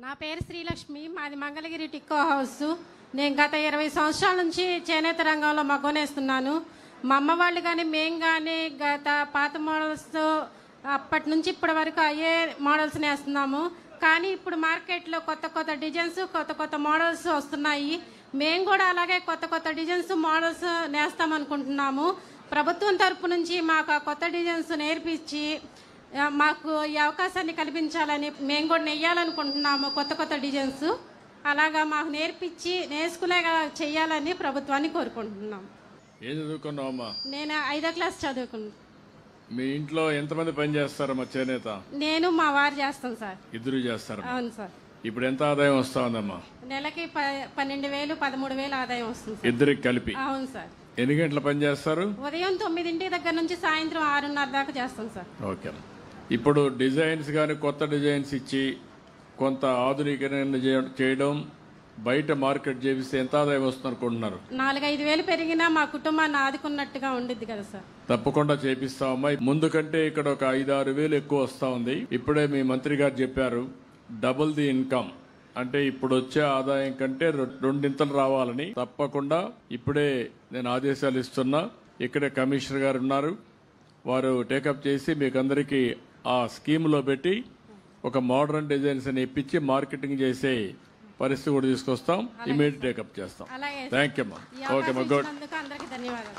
నా పేరు శ్రీలక్ష్మి. మాది మంగళగిరి టిక్కో హౌస్. నేను గత 20 సంవత్సరాల నుంచి చేనేత రంగంలో మగ్గనేస్తున్నాను. మా అమ్మ వాళ్ళు కానీ మేము కానీ గత పాత మోడల్స్ అప్పటి నుంచి ఇప్పటి వరకు అయ్యే మోడల్స్ నేస్తున్నాము. కానీ ఇప్పుడు మార్కెట్లో కొత్త కొత్త డిజైన్స్, కొత్త కొత్త మోడల్స్ వస్తున్నాయి. మేము కూడా అలాగే కొత్త కొత్త డిజైన్స్, మోడల్స్ నేస్తామనుకుంటున్నాము. ప్రభుత్వం తరపు నుంచి మాకు ఆ కొత్త డిజైన్స్ నేర్పించి మాకు ఈ అవకాశాన్ని కల్పించాలని మేము కూడా నెయ్యాలనుకుంటున్నాము. కొత్త కొత్త డిజైన్స్ అలాగా మాకు నేర్చుకునేగా చెయ్యాలని ప్రభుత్వాన్ని కోరుకుంటున్నాం. ఏం చదువుకున్నావమ్మా? నేను 5వ క్లాస్ చదువుకున్నాను. మీ ఇంట్లో ఎంతమంది పని చేస్తారమ్మా చేనేత? నేను మా వారు చేస్తాం సార్. ఇద్దరు చేస్తారు? అవును సార్. ఇప్పుడు ఎంత ఆదాయం వస్తా ఉందమ్మా? నెలకి 12,000 13,000 ఆదాయం వస్తుంది సార్. ఇద్దరికి కలిపి? అవును సార్. ఎన్ని గంటల పని చేస్తారు? ఉదయం 9 దగ్గర నుంచి సాయంత్రం 6:30 దాకా చేస్తాం సార్. ఓకే. ఇప్పుడు డిజైన్స్ కానీ కొత్త డిజైన్స్ ఇచ్చి కొంత ఆధునీకరణ చేయడం, బయట మార్కెట్ చేపిస్తే ఎంత ఆదాయం వస్తుంది అనుకుంటున్నారు? 4-5 వేలు పెరిగినా మా కుటుంబాన్ని ఆదుకున్నట్టుగా ఉండిద్ది కదా సార్. తప్పకుండా చేపిస్తామమ్మా. ముందు కంటే ఇక్కడ ఒక 5-6 వేలు ఎక్కువ వస్తా ఉంది. ఇప్పుడే మీ మంత్రి గారు చెప్పారు డబుల్ ది ఇన్కమ్, అంటే ఇప్పుడు వచ్చే ఆదాయం కంటే రెండింతలు రావాలని. తప్పకుండా ఇప్పుడే నేను ఆదేశాలు ఇస్తున్నా. ఇక్కడే కమిషనర్ గారు ఉన్నారు, వారు టేకప్ చేసి మీకు అందరికీ ఆ స్కీమ్లో పెట్టి ఒక మోడర్న్ డిజైన్స్ అని ఇప్పించి మార్కెటింగ్ చేసే పరిస్థితి కూడా తీసుకొస్తాం. ఇమీడియట్ టేకప్ చేస్తాం. థ్యాంక్ యూ అమ్మా. ఓకే అమ్మా, గుడ్. అందరికీ ధన్యవాదాలు.